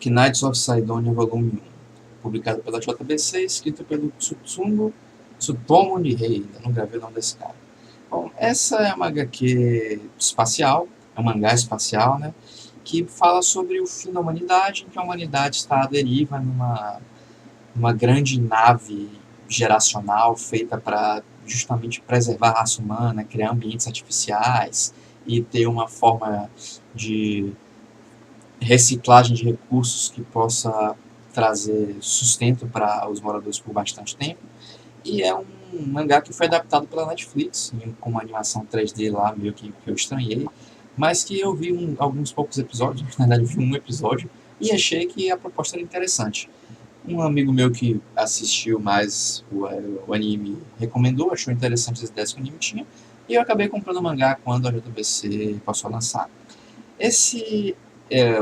Knights of Sidonia Volume 1, publicado pela JBC, escrito pelo Tsutomu Nihei, ainda não gravei o nome desse cara. Bom, essa é uma HQ espacial, é um mangá espacial, né, que fala sobre o fim da humanidade, em que a humanidade está à deriva numa grande nave geracional feita para justamente preservar a raça humana, criar ambientes artificiais e ter uma forma de reciclagem de recursos que possa trazer sustento para os moradores por bastante tempo. E é um mangá que foi adaptado pela Netflix, com uma animação 3D lá, meio que eu estranhei, mas que eu vi alguns poucos episódios, na verdade vi um episódio, e achei que a proposta era interessante. Um amigo meu que assistiu mais o anime recomendou, achou interessante as ideias que o anime tinha, e eu acabei comprando o mangá quando a JBC passou a lançar.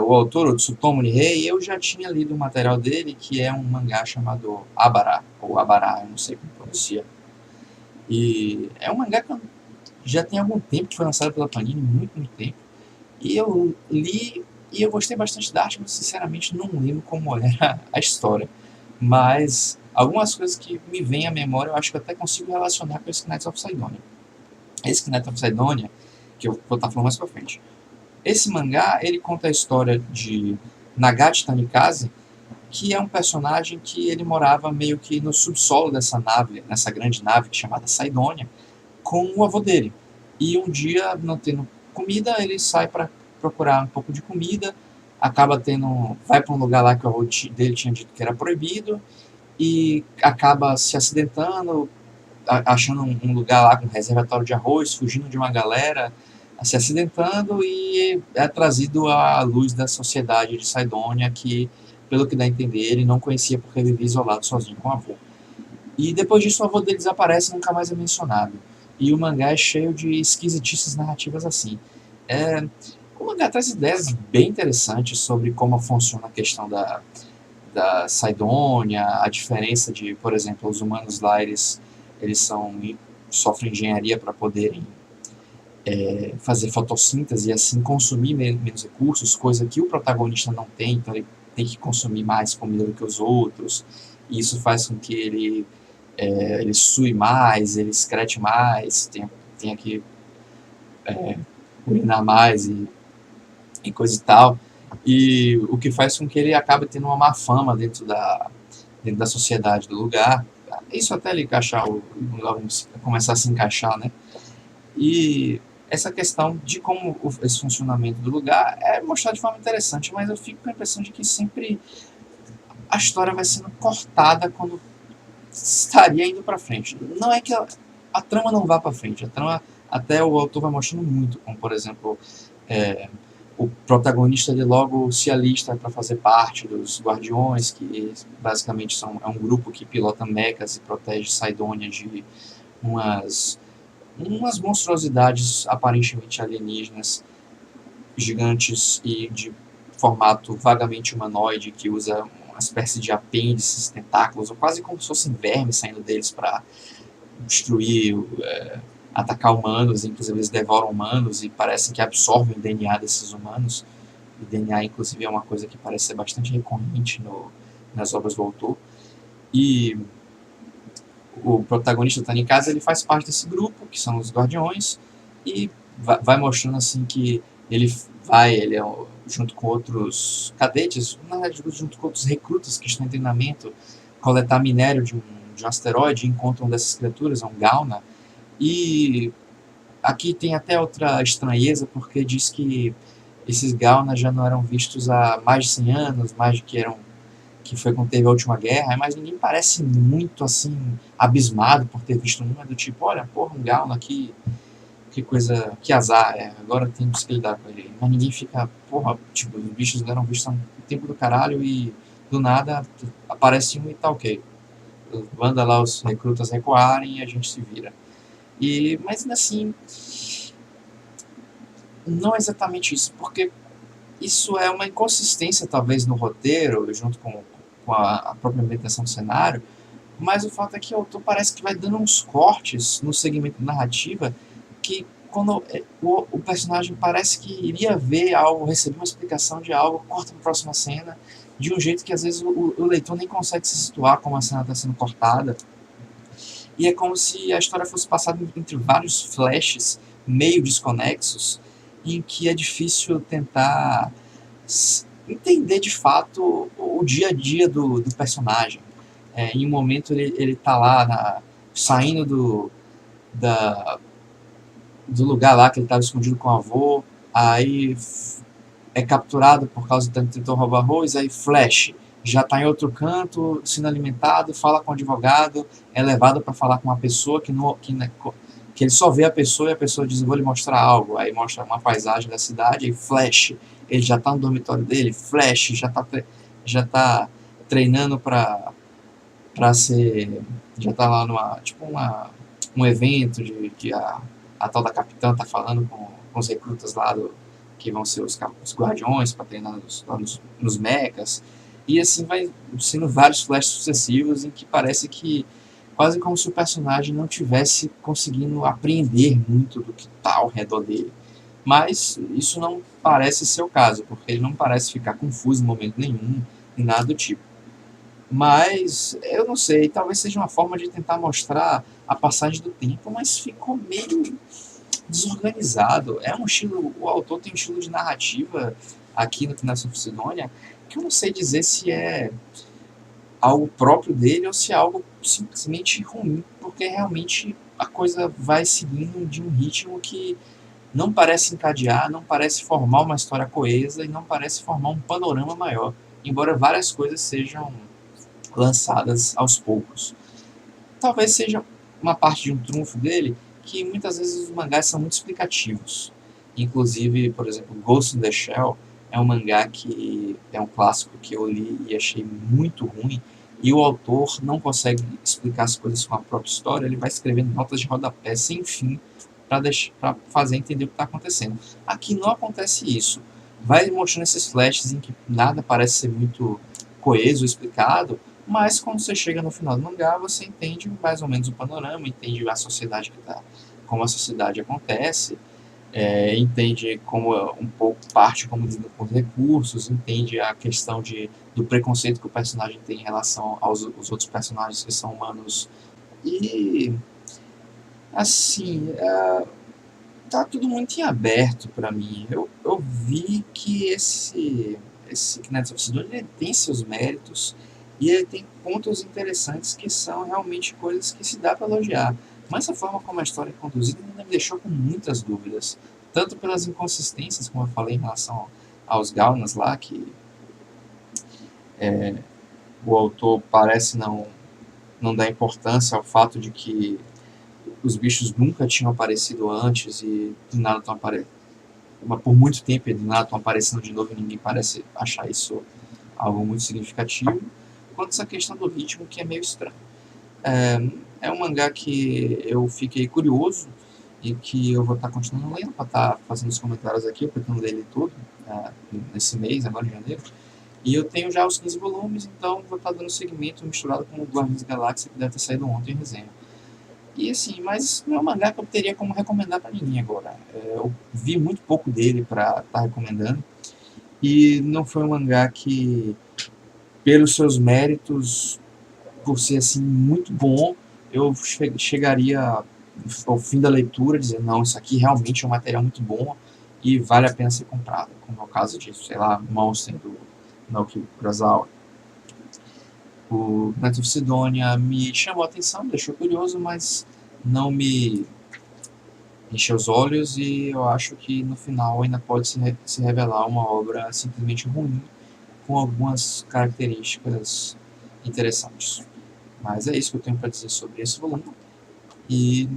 O autor, o Tsutomu Nihei, eu já tinha lido o material dele, que é um mangá chamado Abara, ou Abará, eu não sei como pronuncia. E é um mangá que já tem algum tempo que foi lançado pela Panini, muito tempo. E eu li e eu gostei bastante da arte, mas sinceramente não lembro como era a história. Mas algumas coisas que me vêm à memória eu acho que eu até consigo relacionar com esse Knights of Sidonia. Esse Knights of Sidonia, que eu vou estar falando mais pra frente. Esse mangá, ele conta a história de Nagachi Tanikaze, que é um personagem que ele morava meio que no subsolo dessa nave, nessa grande nave chamada Sidonia, com o avô dele. E um dia, não tendo comida, ele sai para procurar um pouco de comida, vai para um lugar lá que o avô dele tinha dito que era proibido, e acaba se acidentando, achando um lugar lá com um reservatório de arroz, fugindo de uma galera, se acidentando e é trazido à luz da sociedade de Sidonia, que, pelo que dá a entender, ele não conhecia porque vivia isolado sozinho com o avô. E depois disso o avô dele desaparece e nunca mais é mencionado. E o mangá é cheio de esquisitices narrativas assim. É, o mangá traz ideias bem interessantes sobre como funciona a questão da Sidonia, a diferença de, por exemplo, os humanos lá, eles sofrem engenharia para poderem fazer fotossíntese e assim consumir menos recursos, coisa que o protagonista não tem, então ele tem que consumir mais comida do que os outros, e isso faz com que ele sue mais, ele excrete mais, tenha que urinar mais e coisa e tal, e o que faz com que ele acabe tendo uma má fama dentro da sociedade do lugar. Isso até ele encaixar, começar a se encaixar, né? E essa questão de como esse funcionamento do lugar é mostrado de forma interessante, mas eu fico com a impressão de que sempre a história vai sendo cortada quando estaria indo para frente. Não é que a trama não vá para frente, a trama até o autor vai mostrando muito, como por exemplo, é, o protagonista ele logo se alista para fazer parte dos Guardiões, que basicamente é um grupo que pilota mechas e protege Sidonia de umas monstruosidades aparentemente alienígenas, gigantes e de formato vagamente humanoide, que usa uma espécie de apêndices, tentáculos, ou quase como se fossem vermes saindo deles para destruir, atacar humanos, inclusive eles devoram humanos e parecem que absorvem o DNA desses humanos. O DNA, inclusive, é uma coisa que parece ser bastante recorrente nas obras do autor. E o protagonista está em casa, ele faz parte desse grupo, que são os Guardiões, e vai mostrando assim que ele é junto com outros cadetes, na verdade, junto com outros recrutas que estão em treinamento, coletar minério de um asteroide, e encontram dessas criaturas, é um Gauna, e aqui tem até outra estranheza, porque diz que esses Gaunas já não eram vistos há mais de 100 anos, mais de que foi quando teve a última guerra, mas ninguém parece muito assim abismado por ter visto um, é do tipo, olha, porra, um Gauna aqui, que coisa, que azar, agora temos que lidar com ele. Mas ninguém fica, porra, tipo, os bichos não eram vistos há um tempo do caralho e do nada aparece um e tá ok. Manda lá os recrutas recuarem e a gente se vira. Mas ainda assim, não é exatamente isso, porque isso é uma inconsistência talvez no roteiro, junto com a própria ambientação do cenário, mas o fato é que o autor parece que vai dando uns cortes no segmento da narrativa que quando o personagem parece que iria ver algo, receber uma explicação de algo, corta para a próxima cena de um jeito que às vezes o leitor nem consegue se situar como a cena está sendo cortada. E é como se a história fosse passada entre vários flashes meio desconexos, em que é difícil tentar entender de fato o dia a dia do personagem. Em um momento ele tá lá saindo da, do lugar lá que ele estava escondido com o avô, aí é capturado por causa de tentou roubar arroz, aí Flash já está em outro canto, sendo alimentado, fala com o advogado, é levado para falar com uma pessoa que ele só vê a pessoa e a pessoa diz, vou lhe mostrar algo, aí mostra uma paisagem da cidade, aí Flash, ele já está no dormitório dele, Flash já tá treinando para ser, já está lá um evento de que a tal da capitã tá falando com os recrutas lá que vão ser os guardiões para treinar nos mechas. E assim vai sendo vários flashes sucessivos em que parece que quase como se o personagem não tivesse conseguindo apreender muito do que está ao redor dele. Mas isso não parece ser o caso, porque ele não parece ficar confuso em momento nenhum, nem nada do tipo. Mas eu não sei, talvez seja uma forma de tentar mostrar a passagem do tempo, mas ficou meio desorganizado. O autor tem um estilo de narrativa aqui no Knights of Sidonia que eu não sei dizer se é algo próprio dele ou se é algo simplesmente ruim, porque realmente a coisa vai seguindo de um ritmo que não parece encadear, não parece formar uma história coesa e não parece formar um panorama maior, embora várias coisas sejam lançadas aos poucos. Talvez seja uma parte de um trunfo dele que muitas vezes os mangás são muito explicativos. Inclusive, por exemplo, Ghost in the Shell é um mangá que é um clássico que eu li e achei muito ruim, e o autor não consegue explicar as coisas com a própria história, ele vai escrevendo notas de rodapé sem fim para fazer entender o que está acontecendo. Aqui não acontece isso. Vai mostrando esses flashes em que nada parece ser muito coeso, explicado, mas quando você chega no final do mangá, você entende mais ou menos o panorama, entende a sociedade como a sociedade acontece, entende como um pouco parte como lida com os recursos, entende a questão do preconceito que o personagem tem em relação aos outros personagens que são humanos. E assim, tá tudo muito em aberto para mim. Eu vi que esse Knights of Sidonia ele tem seus méritos e ele tem pontos interessantes que são realmente coisas que se dá para elogiar. Mas a forma como a história é conduzida ainda me deixou com muitas dúvidas. Tanto pelas inconsistências, como eu falei, em relação aos Gaunas lá, que o autor parece não dar importância ao fato de que os bichos nunca tinham aparecido antes e do nada estão aparecendo. Por muito tempo e do nada estão aparecendo de novo e ninguém parece achar isso algo muito significativo. Quanto essa questão do ritmo, que é meio estranho. É um mangá que eu fiquei curioso e que eu vou estar continuando lendo para estar fazendo os comentários aqui, eu pretendo ler ele todo nesse mês, agora em janeiro. E eu tenho já os 15 volumes, então vou estar dando seguimento misturado com o Guardiões da Galáxia, que deve ter saído ontem em resenha. E assim, mas não é um mangá que eu teria como recomendar para ninguém agora. Eu vi muito pouco dele para estar recomendando. E não foi um mangá que, pelos seus méritos, por ser assim muito bom, eu chegaria ao fim da leitura dizendo, não, isso aqui realmente é um material muito bom e vale a pena ser comprado, como é o caso de, sei lá, Monster do Naoki Urasawa. O Knights of Sidonia me chamou a atenção, me deixou curioso, mas não me encheu os olhos, e eu acho que no final ainda pode se revelar uma obra simplesmente ruim, com algumas características interessantes. Mas é isso que eu tenho para dizer sobre esse volume, e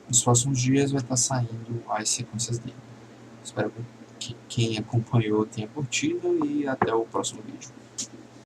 nos próximos dias vai estar saindo as sequências dele. Espero que quem acompanhou tenha curtido, e até o próximo vídeo.